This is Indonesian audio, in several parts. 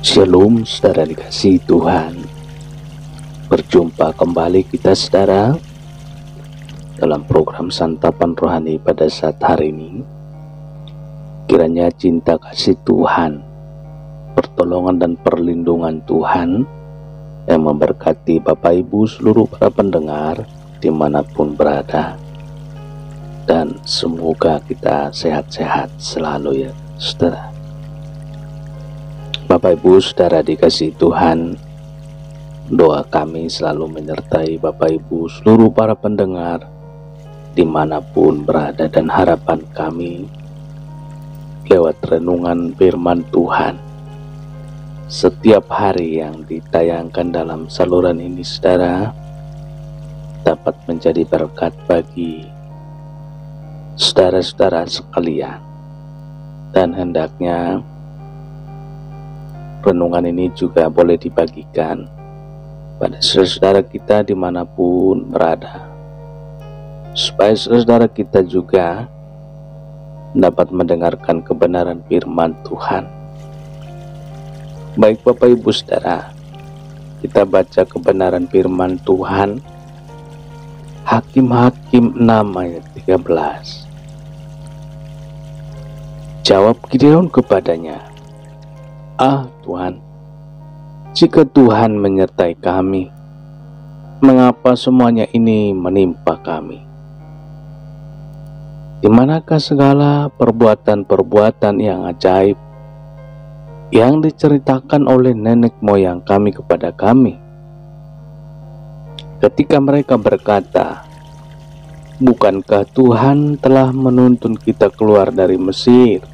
Shalom saudara dikasihi Tuhan. Berjumpa kembali kita saudara dalam program santapan rohani pada saat hari ini. Kiranya cinta kasih Tuhan, pertolongan dan perlindungan Tuhan yang memberkati Bapak Ibu seluruh para pendengar dimanapun berada. Dan semoga kita sehat-sehat selalu ya saudara. Bapak Ibu saudara dikasihi Tuhan, doa kami selalu menyertai Bapak Ibu seluruh para pendengar dimanapun berada, dan harapan kami lewat renungan firman Tuhan setiap hari yang ditayangkan dalam saluran ini saudara dapat menjadi berkat bagi saudara-saudara sekalian. Dan hendaknya renungan ini juga boleh dibagikan pada saudara kita dimanapun berada, supaya saudara kita juga dapat mendengarkan kebenaran firman Tuhan. Baik Bapak Ibu saudara, kita baca kebenaran firman Tuhan Hakim-Hakim 6 ayat 13. Jawab Gideon kepadanya, "Ah Tuhan, jika Tuhan menyertai kami, mengapa semuanya ini menimpa kami? Di manakah segala perbuatan-perbuatan yang ajaib yang diceritakan oleh nenek moyang kami kepada kami? Ketika mereka berkata, bukankah Tuhan telah menuntun kita keluar dari Mesir?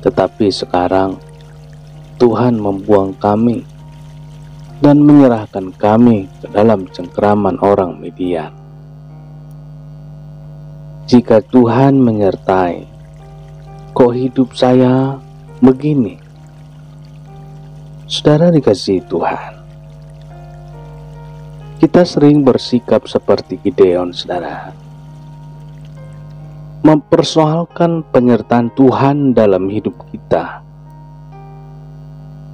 Tetapi sekarang Tuhan membuang kami dan menyerahkan kami ke dalam cengkeraman orang Midian. Jika Tuhan menyertai, kok hidup saya begini?" Saudara dikasihi Tuhan, kita sering bersikap seperti Gideon saudara, mempersoalkan penyertaan Tuhan dalam hidup kita.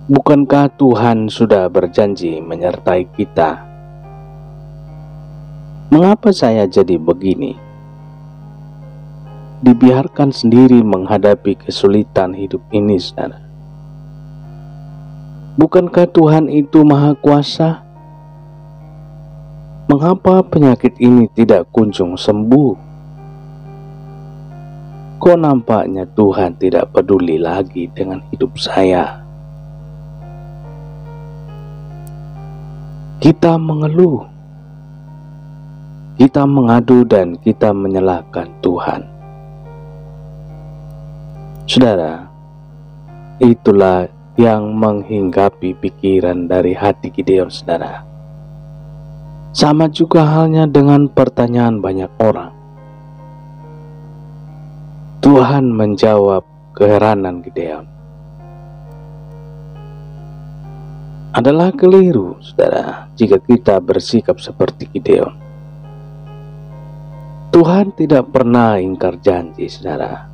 Bukankah Tuhan sudah berjanji menyertai kita? Mengapa saya jadi begini? Dibiarkan sendiri menghadapi kesulitan hidup ini saudara. Bukankah Tuhan itu maha kuasa? Mengapa penyakit ini tidak kunjung sembuh? Kok nampaknya Tuhan tidak peduli lagi dengan hidup saya? Kita mengeluh, kita mengadu, dan kita menyalahkan Tuhan. Saudara, itulah yang menghinggapi pikiran dari hati Gideon saudara. Sama juga halnya dengan pertanyaan banyak orang. Tuhan menjawab keheranan Gideon. Adalah keliru saudara jika kita bersikap seperti Gideon. Tuhan tidak pernah ingkar janji saudara.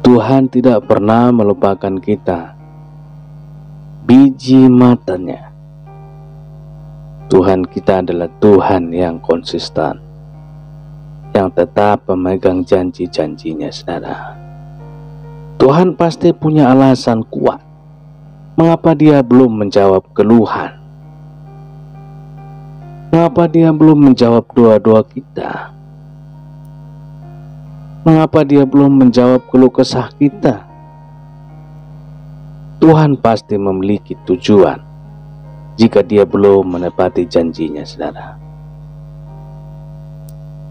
Tuhan tidak pernah melupakan kita biji matanya. Tuhan kita adalah Tuhan yang konsisten, yang tetap memegang janji-janjinya saudara. Tuhan pasti punya alasan kuat mengapa dia belum menjawab keluhan, mengapa dia belum menjawab doa-doa kita, mengapa dia belum menjawab keluh kesah kita. Tuhan pasti memiliki tujuan jika dia belum menepati janjinya saudara.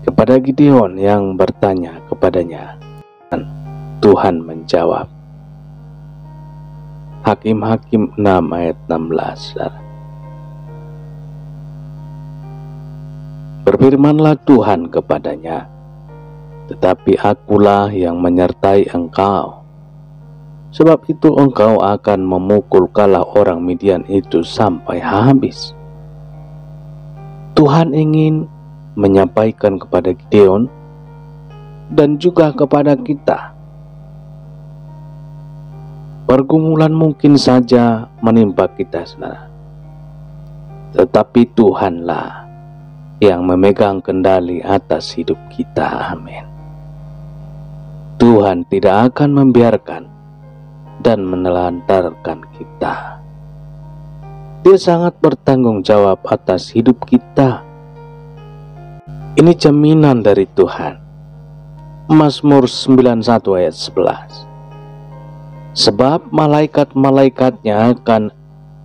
Kepada Gideon yang bertanya kepadanya, Tuhan menjawab. Hakim-Hakim 6 ayat 16 saudara. Berfirmanlah Tuhan kepadanya, "Tetapi akulah yang menyertai engkau. Sebab itu engkau akan memukul kala orang Midian itu sampai habis." Tuhan ingin menyampaikan kepada Gideon dan juga kepada kita Pergumulan mungkin saja menimpa kita, saudara. Tetapi Tuhanlah yang memegang kendali atas hidup kita. Amin. Tuhan tidak akan membiarkan dan menelantarkan kita. Dia sangat bertanggung jawab atas hidup kita. Ini jaminan dari Tuhan. Mazmur 91 ayat 11. Sebab malaikat-malaikatnya akan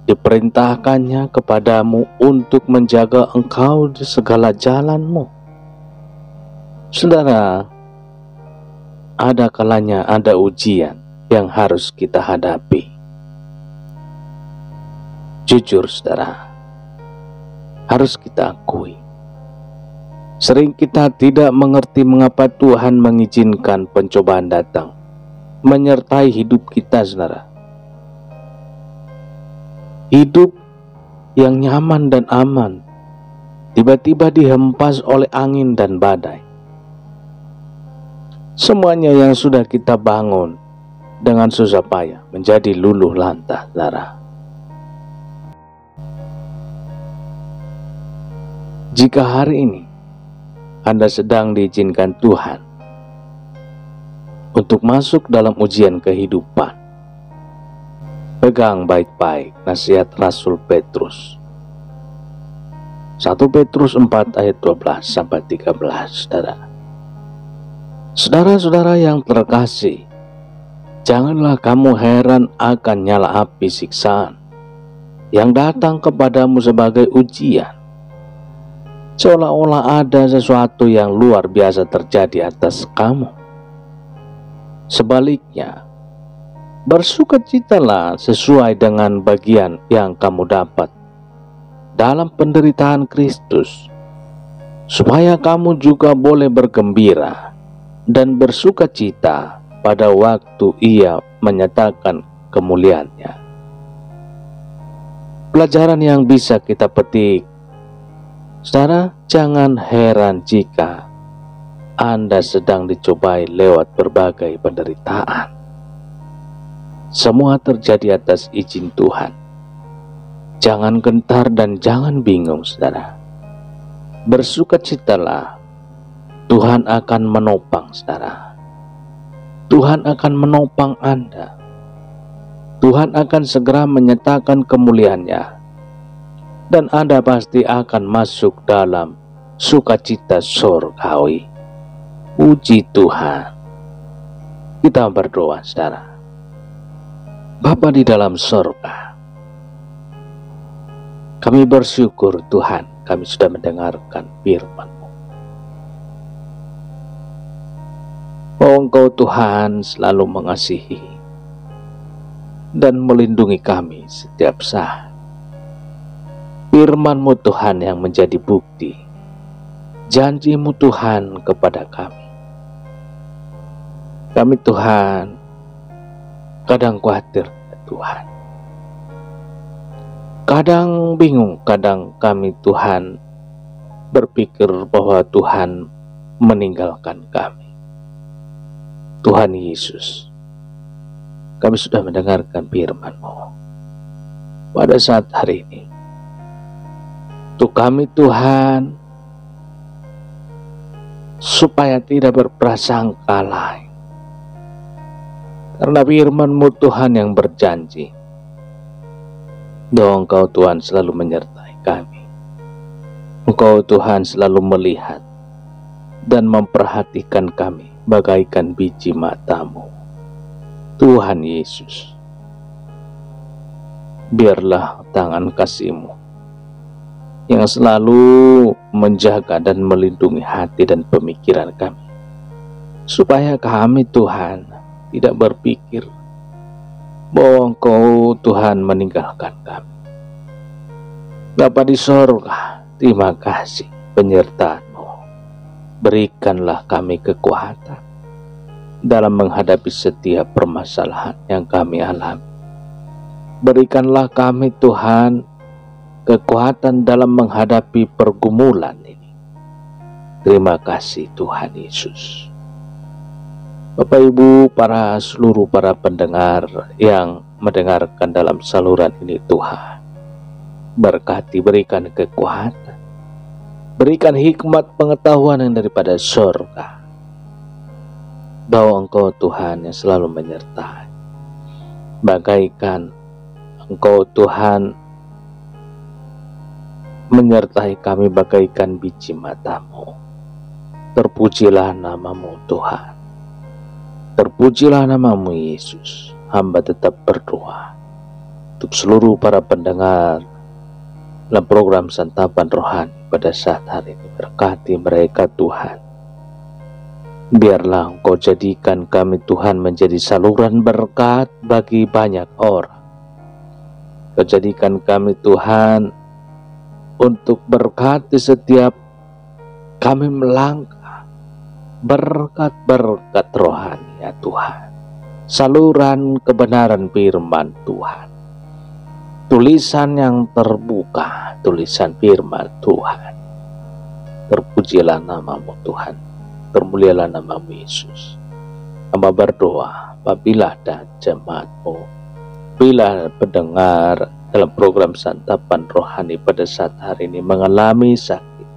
diperintahkannya kepadamu untuk menjaga engkau di segala jalanmu. Saudara, ada kalanya ada ujian yang harus kita hadapi. Jujur saudara, harus kita akui, sering kita tidak mengerti mengapa Tuhan mengizinkan pencobaan datang menyertai hidup kita, saudara. Hidup yang nyaman dan aman tiba-tiba dihempas oleh angin dan badai. Semuanya yang sudah kita bangun dengan susah payah menjadi luluh lantah, saudara. Jika hari ini Anda sedang diizinkan Tuhan untuk masuk dalam ujian kehidupan, pegang baik-baik nasihat Rasul Petrus. 1 Petrus 4 ayat 12 sampai 13, saudara. Saudara-saudara yang terkasih, janganlah kamu heran akan nyala api siksaan yang datang kepadamu sebagai ujian, seolah-olah ada sesuatu yang luar biasa terjadi atas kamu. Sebaliknya, bersukacitalah sesuai dengan bagian yang kamu dapat dalam penderitaan Kristus, supaya kamu juga boleh bergembira dan bersukacita pada waktu Ia menyatakan kemuliaannya. Pelajaran yang bisa kita petik, saudara, jangan heran jika Anda sedang dicobai lewat berbagai penderitaan. Semua terjadi atas izin Tuhan. Jangan gentar dan jangan bingung, saudara. Bersukacitalah, Tuhan akan menopang, saudara. Tuhan akan menopang Anda. Tuhan akan segera menyatakan kemuliaannya, dan Anda pasti akan masuk dalam sukacita surgawi. Puji Tuhan. Kita berdoa, saudara. Bapa di dalam surga, kami bersyukur Tuhan, kami sudah mendengarkan firman-Mu. Oh, Engkau Tuhan selalu mengasihi dan melindungi kami setiap saat. Firman-Mu Tuhan yang menjadi bukti janji-Mu Tuhan kepada kami. Kami Tuhan kadang khawatir, Tuhan. Kadang bingung, kadang kami Tuhan berpikir bahwa Tuhan meninggalkan kami. Tuhan Yesus, kami sudah mendengarkan firman-Mu pada saat hari ini. Untuk kami Tuhan, supaya tidak berprasangka lain, karena firman-Mu Tuhan yang berjanji, bahwa Engkau Tuhan selalu menyertai kami. Engkau Tuhan selalu melihat dan memperhatikan kami bagaikan biji mata-Mu. Tuhan Yesus, biarlah tangan kasih-Mu yang selalu menjaga dan melindungi hati dan pemikiran kami, supaya kami Tuhan tidak berpikir bahwa Engkau Tuhan meninggalkan kami. Bapa di sorga, terima kasih penyertaan-Mu. Berikanlah kami kekuatan dalam menghadapi setiap permasalahan yang kami alami. Berikanlah kami Tuhan kekuatan dalam menghadapi pergumulan ini. Terima kasih Tuhan Yesus. Bapak Ibu, seluruh para pendengar yang mendengarkan dalam saluran ini, Tuhan berkati, berikan kekuatan, berikan hikmat pengetahuan yang daripada surga, bahwa Engkau Tuhan yang selalu menyertai, bagaikan Engkau Tuhan menyertai kami bagaikan biji matamu. Terpujilah namamu Tuhan, terpujilah namamu Yesus. Hamba tetap berdoa untuk seluruh para pendengar dalam program Santapan Rohani pada saat hari ini. Berkati mereka Tuhan. Biarlah Engkau jadikan kami Tuhan menjadi saluran berkat bagi banyak orang. Kau jadikan kami Tuhan untuk berkati setiap kami melangkah. Berkat-berkat rohani ya Tuhan. Saluran kebenaran firman Tuhan. Tulisan yang terbuka, tulisan firman Tuhan. Terpujilah namamu Tuhan, termulialah namamu Yesus. Hamba berdoa, apabila ada jemaatmu, bila pendengar dalam program Santapan Rohani pada saat hari ini mengalami sakit,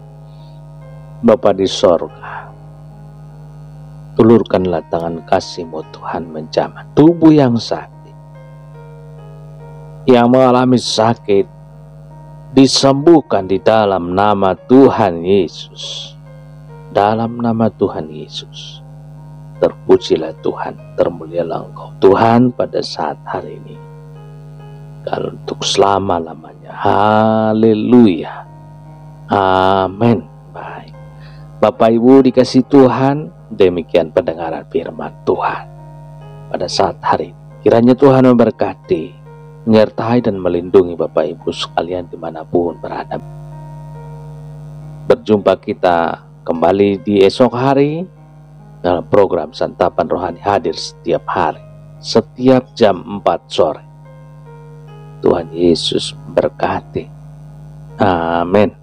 Bapa di sorga, ulurkanlah tangan kasih-Mu Tuhan menjamah tubuh yang sakit, yang mengalami sakit, disembuhkan di dalam nama Tuhan Yesus. Dalam nama Tuhan Yesus. Terpujilah Tuhan, termulialah Engkau Tuhan pada saat hari ini, dan untuk selama-lamanya. Haleluya. Amin. Baik, Bapak Ibu dikasih Tuhan, demikian pendengaran firman Tuhan pada saat hari ini. Kiranya Tuhan memberkati, menyertai dan melindungi Bapak Ibu sekalian dimanapun berada. Berjumpa kita kembali di esok hari dalam program Santapan Rohani, hadir setiap hari, setiap jam 4 sore. Tuhan Yesus berkati. Amin.